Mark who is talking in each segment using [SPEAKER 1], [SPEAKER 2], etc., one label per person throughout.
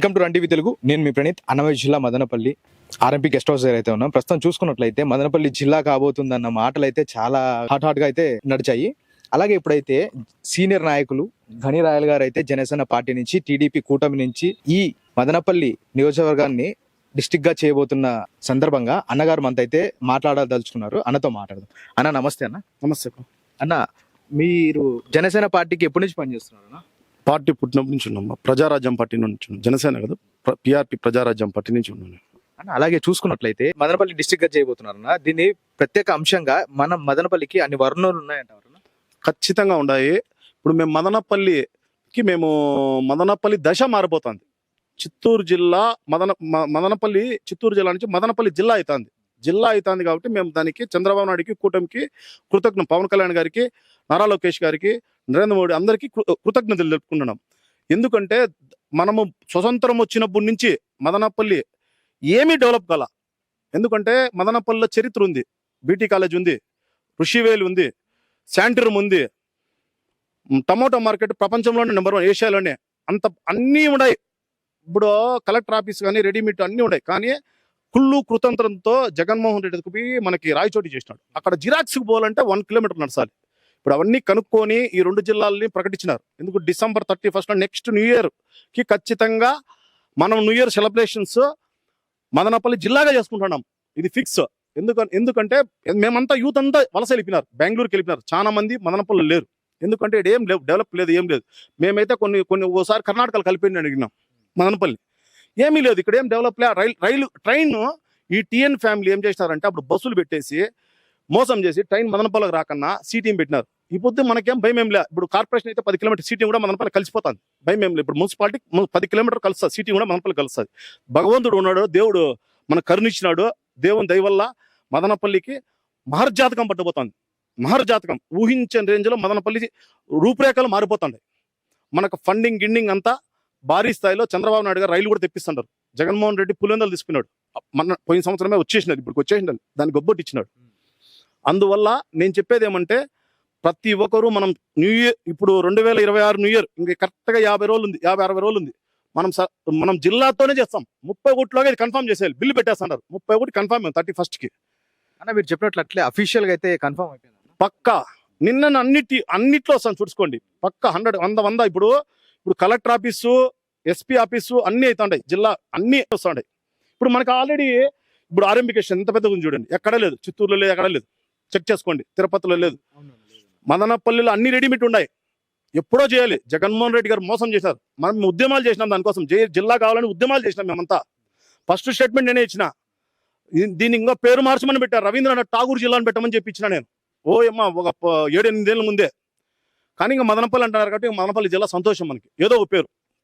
[SPEAKER 1] Welcome to run TV Telugu. నేను మీ ప్రణీత్. అన్నమయ్య జిల్లా Madanapalle RMP guest house దగ్గర అయితే ఉన్నాం. ప్రస్తుతం చూసుకున్నట్లయితే మదనపల్లి జిల్లా కాబోతుందన్న మాటలు అయితే చాలా హాట్ గా అయితే నడిచాయి. అలాగే ఇప్పుడైతే సీనియర్ నాయకులు ఘనిరాయల్ గారు అయితే జనసేన పార్టీ నుంచి టీడీపీ కూటమి నుంచి ఈ మదనపల్లి నియోజకవర్గాన్ని డిస్టిక్ గా చేయబోతున్న సందర్భంగా అన్నగారు మనతో అయితే మాట్లాడదలుచుకున్నారు. అన్నతో మాట్లాడదాం. అన్న నమస్తే. అన్న
[SPEAKER 2] నమస్తే
[SPEAKER 1] అన్న, మీరు జనసేన పార్టీకి ఎప్పటి నుంచి పనిచేస్తున్నారు అన్న?
[SPEAKER 2] పార్టీ పుట్టినప్పటి నుంచి ఉన్నాం. ప్రజారాజ్యం పార్టీ నుంచి ఉన్నాం. జనసేన కదా, పిఆర్పి ప్రజారాజ్యం పార్టీ నుంచి ఉన్నాను.
[SPEAKER 1] అలాగే చూసుకున్నట్లయితే మదనపల్లి డిస్టిక్ గా చేయబోతున్నారన్న. దీన్ని ప్రత్యేక అంశంగా మన మదనపల్లికి అన్ని వర్ణాలు ఉన్నాయంటారు?
[SPEAKER 2] ఖచ్చితంగా ఉన్నాయి. ఇప్పుడు మేము మదనపల్లి దశ మారిపోతుంది. చిత్తూరు జిల్లా మదనపల్లి చిత్తూరు జిల్లా నుంచి మదనపల్లి జిల్లా అవుతుంది కాబట్టి మేము దానికి చంద్రబాబు నాయుడికి కూటమికి కృతజ్ఞ, పవన్ కళ్యాణ్ గారికి, నారా లోకేష్ గారికి, నరేంద్ర మోడీ అందరికీ కృతజ్ఞతలు తెలుపుకుంటున్నాం. ఎందుకంటే మనము స్వతంత్రం వచ్చినప్పటి నుంచి మదనపల్లి ఏమీ డెవలప్ కాల. ఎందుకంటే మదనపల్లిలో చరిత్ర ఉంది, బీటీ కాలేజ్ ఉంది, ఋషివేలు ఉంది, శాంటిరూమ్ ఉంది, టమోటా మార్కెట్ ప్రపంచంలోనే నెంబర్ 1 ఏషియాలోనే. అన్నీ ఉన్నాయి. ఇప్పుడు కలెక్టర్ ఆఫీస్ కానీ రెడీమేడ్ అన్నీ ఉన్నాయి. కానీ కుళ్ళు కృతంత్రంతో జగన్మోహన్ రెడ్డికి మనకి రాయచోటి చేసినాడు. అక్కడ జిరాక్స్కి పోవాలంటే 1 కిలోమీటర్ నడచాలి. ఇప్పుడు అవన్నీ కనుక్కొని ఈ 2 జిల్లాలని ప్రకటించినారు. ఎందుకు December 31 నెక్స్ట్ న్యూ ఇయర్ కి ఖచ్చితంగా మనం న్యూ ఇయర్ సెలబ్రేషన్స్ మదనపల్లి జిల్లాగా చేసుకుంటున్నాం. ఇది ఫిక్స్. ఎందుకంటే మేమంతా యూత్ అంతా వలస వెళ్ళిపోయినారు, బెంగళూరుకి వెళ్ళిపోయినారు. చాలా మంది మదనపల్లి లేరు. ఎందుకంటే ఇక్కడ ఏం లేవు, డెవలప్ లేదు, ఏం లేదు. మేమైతే కొన్ని ఓసారి కర్ణాటకలో కలిపి అడిగినాం. మదనపల్లి ఏమీ లేదు, ఇక్కడ ఏం డెవలప్ లే. ట్రైన్ ఈ టీఎన్ ఫ్యామిలీ ఏం చేసినారంటే అప్పుడు బస్సులు పెట్టేసి మోసం చేసి ట్రైన్ మదనపల్లికి రాకన్నా సిటీఎం పెట్టినారు. ఈ పొద్దు మనకేం భయం ఏం లే. ఇప్పుడు కార్పొరేషన్ అయితే 10 కిలోమీటర్ సిటీ కూడా మదనపల్లి కలిసిపోతుంది, భయం ఏం లేదు. ఇప్పుడు మున్సిపాలిటీ 10 కిలోమీటర్ కలుస్తుంది, సిటీ కూడా మదనపల్లి కలుస్తుంది. భగవంతుడు ఉన్నాడు, దేవుడు మనకు కరుణించినాడు. దేవుని దయ వల్ల మదనపల్లికి మహర్జాతకం పట్టబోతుంది. మహర్జాతకం ఊహించని రేంజ్ లో మదనపల్లి రూపురేఖలు మారిపోతుంది. మనకు ఫండింగ్ గిండింగ్ అంతా భారీ స్థాయిలో చంద్రబాబు నాయుడు గారు రైలు కూడా తెప్పిస్తున్నారు. జగన్మోహన్ రెడ్డి పులివెందులు తీసుకున్నాడు. పోయిన సంవత్సరమే వచ్చేసినది, ఇప్పుడు వచ్చేసినది, దాన్ని గొబ్బొట్టి ఇచ్చినాడు. అందువల్ల నేను చెప్పేది ఏమంటే ప్రతి ఒక్కరూ మనం న్యూ ఇయర్, ఇప్పుడు 2026 న్యూ ఇయర్ ఇంక కరెక్ట్గా 50 రోజులు ఉంది, 50-60 రోజులు ఉంది. మనం జిల్లాతోనే చేస్తాం. 30 కోట్లోగా ఇది కన్ఫర్మ్ చేసేయాలి. బిల్లు పెట్టేస్తున్నారు. 30 కోటి కన్ఫర్మ్ 31st కి.
[SPEAKER 1] అన్న మీరు చెప్పినట్లు అట్లే అఫీషియల్ గా అయితే కన్ఫర్మ్ అయిపోయింది
[SPEAKER 2] పక్కా. నిన్న అన్నిట్లో వస్తాను చూసుకోండి. పక్కా 100 ఇప్పుడు కలెక్టర్ ఆఫీసు, ఎస్పీ ఆఫీసు అన్ని అవుతాయి, జిల్లా అన్ని వస్తాయి. ఇప్పుడు మనకు ఆల్రెడీ ఇప్పుడు ఆర్ఎంపికేషన్ ఎంత పెద్దగా ఉంది చూడండి. ఎక్కడ లేదు, చిత్తూరులో లేదు, ఎక్కడ లేదు, చెక్ చేసుకోండి. తిరుపతిలో లేదు, మదనపల్లిలో అన్ని రెడీమేడ్ ఉన్నాయి. ఎప్పుడో చేయాలి. జగన్మోహన్ రెడ్డి గారు మోసం చేశారు. మనం ఉద్యమాలు చేసినాం దానికోసం, జిల్లా కావాలని ఉద్యమాలు చేసినాం మేమంతా. ఫస్ట్ స్టేట్మెంట్ నేనే ఇచ్చిన. దీన్ని ఇంకా పేరు మార్చమని పెట్టారు, రవీంద్రనాథ్ ఠాగూర్ జిల్లా అని పెట్టమని చెప్పి ఇచ్చిన నేను. ఒక 7-8 ఏళ్ళ ముందే. కానీ ఇంకా మదనపల్లి అంటున్నారు కాబట్టి మదనపల్లి జిల్లా సంతోషం. మనకి ఏదో ఒక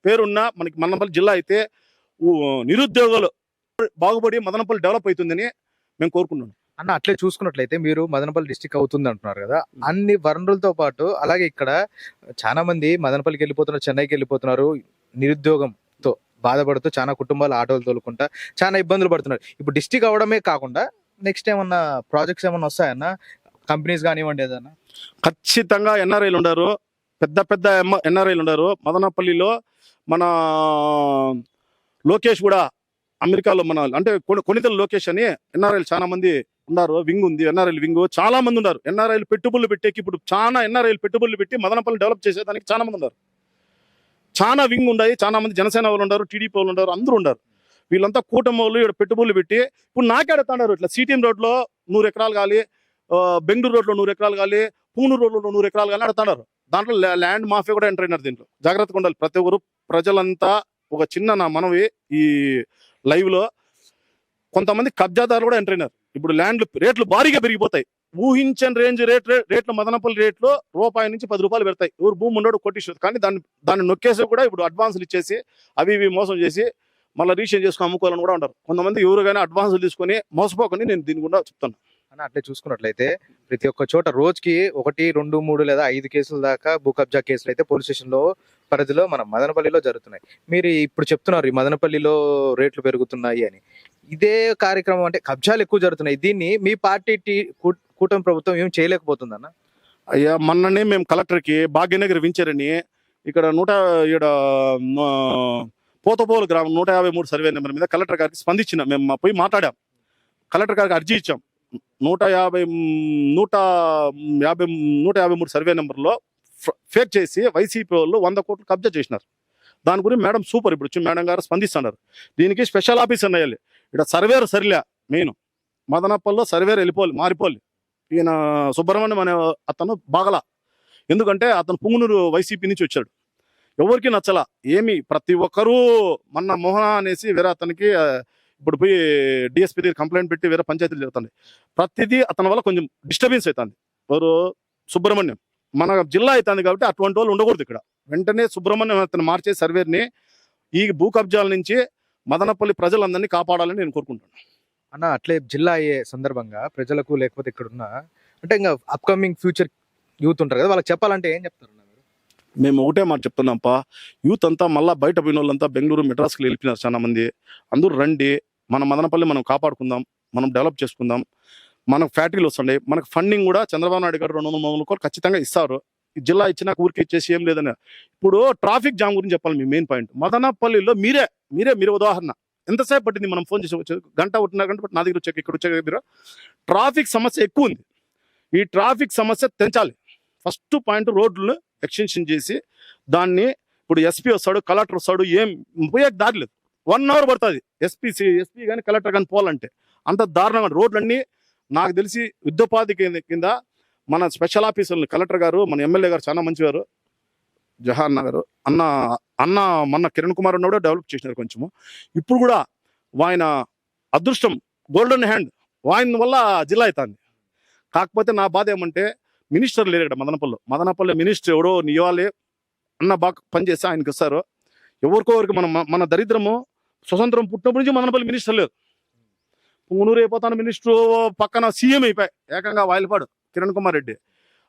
[SPEAKER 2] పేరున్నా మనకి మదనపల్లి జిల్లా అయితే నిరుద్యోగులు బాగుపడి మదనపల్లి డెవలప్ అవుతుందని మేము కోరుకున్నాను.
[SPEAKER 1] అన్న అట్లే చూసుకున్నట్లయితే మీరు మదనపల్లి డిస్టిక్ అవుతుంది అంటున్నారు కదా, అన్ని వనరులతో పాటు అలాగే ఇక్కడ చాలా మంది మదనపల్లికి వెళ్ళిపోతున్నారు, చెన్నైకి వెళ్ళిపోతున్నారు. నిరుద్యోగంతో బాధపడుతూ చాలా కుటుంబాలు ఆటోలు తోలుకుంటా చాలా ఇబ్బందులు పడుతున్నారు. ఇప్పుడు డిస్టిక్ అవడమే కాకుండా నెక్స్ట్ ఏమన్నా ప్రాజెక్ట్స్ ఏమన్నా వస్తాయన్న, కంపెనీస్ కానివ్వండి ఏదన్నా?
[SPEAKER 2] ఖచ్చితంగా ఎన్ఆర్ఐలు ఉన్నారు, పెద్ద ఎన్ఆర్ఐలు ఉన్నారు మదనపల్లిలో. మన లోకేష్ కూడా అమెరికాలో అంటే కొనితల లోకేష్ అని ఎన్ఆర్ఐలు చాలా మంది ఉన్నారు. వింగ్ ఉంది, ఎన్ఆర్ఐలు వింగ్ చాలా మంది ఉన్నారు. ఎన్ఆర్ఐలు పెట్టుబడులు పెట్టేకి ఇప్పుడు చాలా ఎన్ఆర్ఐలు పెట్టుబడులు పెట్టి మదనపల్లి డెవలప్ చేసేదానికి చాలా మంది ఉన్నారు. చాలా వింగ్ ఉన్నాయి. చాలా మంది జనసేన వాళ్ళు ఉన్నారు, టీడీపీ వాళ్ళు ఉన్నారు, అందరూ ఉన్నారు. వీళ్ళంతా కూటమి వాళ్ళు ఇక్కడ పెట్టుబడులు పెట్టి ఇప్పుడు నాకే అడుగుతున్నారు. ఇట్లా సిటీఎం రోడ్లో 100 ఎకరాలు కావాలి, బెంగళూరు రోడ్లో 100 ఎకరాలు కావాలి, పూనూరు రోడ్లో 100 ఎకరాలు కానీ అడుగుతున్నారు. దాంట్లో ల్యాండ్ మాఫియా కూడా ఎంటర్ అయినారు. దీంట్లో జాగ్రత్తగా ఉండాలి ప్రతి ఒక్కరు. ప్రజలంతా ఒక చిన్న నా మనవి, ఈ లైవ్ లో కొంతమంది కబ్జాదారులు కూడా ఎంటర్ అయినారు. ఇప్పుడు ల్యాండ్ రేట్లు భారీగా పెరిగిపోతాయి. ఊహించని రేంజ్ రేట్లు మదనపల్లి రేట్లు రూపాయి నుంచి 10 రూపాయలు పెడతాయి. ఎవరు భూమి ఉండడు కొట్టిస్తారు. కానీ దాన్ని నొక్కేసి కూడా ఇప్పుడు అడ్వాన్సులు ఇచ్చేసి అవి ఇవి మోసం చేసి మళ్ళీ రీషన్ చేసుకుని అమ్ముకోవాలని కూడా ఉంటారు కొంతమంది. ఎవరుగానే అడ్వాన్సులు తీసుకొని మోసపోకని నేను దీని కూడా చెప్తాను.
[SPEAKER 1] అని అట్లే చూసుకున్నట్లయితే ప్రతి ఒక్క చోట రోజుకి 1, 2, 3 లేదా 5 కేసుల దాకా భూ కబ్జా కేసులు అయితే పోలీస్ స్టేషన్ లో పరిధిలో మన మదనపల్లిలో జరుగుతున్నాయి. మీరు ఇప్పుడు చెప్తున్నారు ఈ మదనపల్లిలో రేట్లు పెరుగుతున్నాయి అని. ఇదే కార్యక్రమం అంటే కబ్జాలు ఎక్కువ జరుగుతున్నాయి. దీన్ని మీ పార్టీ కూటమి ప్రభుత్వం ఏం చేయలేకపోతుందన్న?
[SPEAKER 2] అయ్యా, మొన్ననే మేము కలెక్టర్కి భాగ్యనగర్ వించారని ఇక్కడ పోతపోలు గ్రామం 153 సర్వే నెంబర్ మీద కలెక్టర్ గారికి స్పందించిన మేము పోయి మాట్లాడాం. కలెక్టర్ గారికి అర్జీ ఇచ్చాం. 153 సర్వే నెంబర్లో ఫేక్ చేసి వైసీపీ వాళ్ళు 100 కోట్లు కబ్జా చేసినారు. దాని గురించి మేడం సూపర్ ఇప్పుడు వచ్చి మేడం గారు స్పందిస్తున్నారు. దీనికి స్పెషల్ ఆఫీసర్ అయ్యాలి. ఇక్కడ సర్వేర్ సరిలే మెయిన్ మదనపల్లిలో సర్వేర్ మారిపోలి. ఈయన సుబ్రహ్మణ్యం అనే అతను బాగలా, ఎందుకంటే అతను పుంగునూరు వైసీపీ నుంచి వచ్చాడు. ఎవరికి నచ్చలా ఏమి, ప్రతి ఒక్కరూ మొన్న మోహన అనేసి వేరే అతనికి ఇప్పుడు పోయి డిఎస్పీ దగ్గర కంప్లైంట్ పెట్టి వేరే పంచాయతీలు జరుగుతుంది. ప్రతిదీ అతని వల్ల కొంచెం డిస్టర్బెన్స్ అవుతుంది. ఎవరు సుబ్రహ్మణ్యం మన జిల్లా అవుతుంది కాబట్టి అటువంటి వాళ్ళు ఉండకూడదు ఇక్కడ. వెంటనే సుబ్రహ్మణ్యం అతను మార్చే సర్వేని ఈ భూ కబ్జాల నుంచి మదనపల్లి ప్రజలందరినీ కాపాడాలని నేను కోరుకుంటున్నాను.
[SPEAKER 1] అన్న అట్లే జిల్లా అయ్యే సందర్భంగా ప్రజలకు లేకపోతే ఇక్కడ ఉన్న అంటే ఇంకా అప్కమింగ్ ఫ్యూచర్ యూత్ ఉంటారు కదా, వాళ్ళకి చెప్పాలంటే ఏం చెప్తారు అన్న మీరు?
[SPEAKER 2] మేము ఒకటే మాట చెప్తున్నాంపా, యూత్ అంతా మళ్ళీ బయట పోయిన వాళ్ళంతా బెంగళూరు మెడ్రాస్కి వెళ్ళిపోయినారు చాలా మంది. అందరూ రండి, మన మదనపల్లి మనం కాపాడుకుందాం, మనం డెవలప్ చేసుకుందాం. మనకు ఫ్యాక్టరీలు వస్తున్నాయి, మనకు ఫండింగ్ కూడా చంద్రబాబు నాయుడు గారు 200 కోట్లు ఖచ్చితంగా ఇస్తారు. ఈ జిల్లా ఇచ్చినాక ఊరికి ఇచ్చేసి ఏం లేదని. ఇప్పుడు ట్రాఫిక్ జామ్ గురించి చెప్పాలి. మీ మెయిన్ పాయింట్ మదనపల్లిలో మీరే ఉదాహరణ. ఎంతసేపు పట్టింది మనం ఫోన్ చేసి వచ్చేది? గంట 1.5 గంట నా దగ్గర వచ్చాక ఇక్కడ వచ్చే దగ్గర ట్రాఫిక్ సమస్య ఎక్కువ ఉంది. ఈ ట్రాఫిక్ సమస్య తెంచాలి. ఫస్ట్ పాయింట్ రోడ్లను ఎక్స్టెన్షన్ చేసి దాన్ని ఇప్పుడు ఎస్పీ వస్తాడు, కలెక్టర్ వస్తాడు, ఏం పోయే దారి లేదు. 1 అవర్ పడుతుంది ఎస్పీ కానీ కలెక్టర్ కానీ పోవాలంటే. అంత దారుణంగా రోడ్లన్నీ నాకు తెలిసి యుద్ధోపాధి కింద మన స్పెషల్ ఆఫీసర్లు కలెక్టర్ గారు, మన ఎమ్మెల్యే గారు చాలా మంచివారు, జహార్ నగర్ అన్న మొన్న కిరణ్ కుమార్ ఉన్నప్పుడు డెవలప్ చేసినారు కొంచెము. ఇప్పుడు కూడా ఆయన అదృష్టం గోల్డెన్ హ్యాండ్ ఆయన వల్ల జిల్లా అవుతుంది. కాకపోతే నా బాధ ఏమంటే మినిస్టర్ లేరు ఇక్కడ మదనపల్లి మినిస్టర్ ఎవడో ఇవ్వాలి అన్న బాగా పనిచేస్తే ఆయనకి ఇస్తారు. ఎవరికోరికి మన దరిద్రము స్వతంత్రం పుట్టినప్పటి నుంచి మదనపల్లి మినిస్టర్ లేదు. పుంగునూరు అయిపోతాను మినిస్టర్, పక్కన సీఎం అయిపోయి ఏకంగా వాయిలపాడు కిరణ్ కుమార్ రెడ్డి,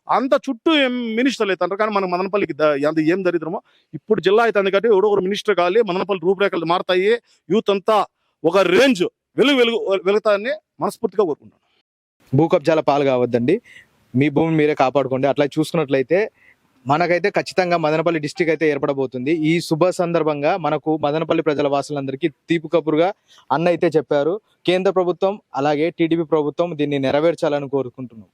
[SPEAKER 2] అంత చుట్టూ ఏం మినిస్టర్లు అవుతారు. కానీ మనకు మదనపల్లికి అది ఏం దరిద్రమో. ఇప్పుడు జిల్లా అవుతుంది కాబట్టి ఎవడో ఒకరు మినిస్టర్ కావాలి, మదనపల్లి రూపురేఖలు మారుతాయి, యూత్ అంతా ఒక రేంజ్ వెలుగుతాయని మనస్ఫూర్తిగా కోరుకుంటాను.
[SPEAKER 1] భూ కబ్జాల పాలు కావద్దండి, మీ భూమిని మీరే కాపాడుకోండి. అట్లా చూసుకున్నట్లయితే మనకైతే ఖచ్చితంగా మదనపల్లి డిస్టిక్ అయితే ఏర్పడబోతుంది. ఈ శుభ సందర్భంగా మనకు మదనపల్లి ప్రజల వాసులందరికీ తీపి కబురుగా అన్న అయితే చెప్పారు. కేంద్ర ప్రభుత్వం అలాగే టీడీపీ ప్రభుత్వం దీన్ని నెరవేర్చాలని కోరుకుంటున్నాం.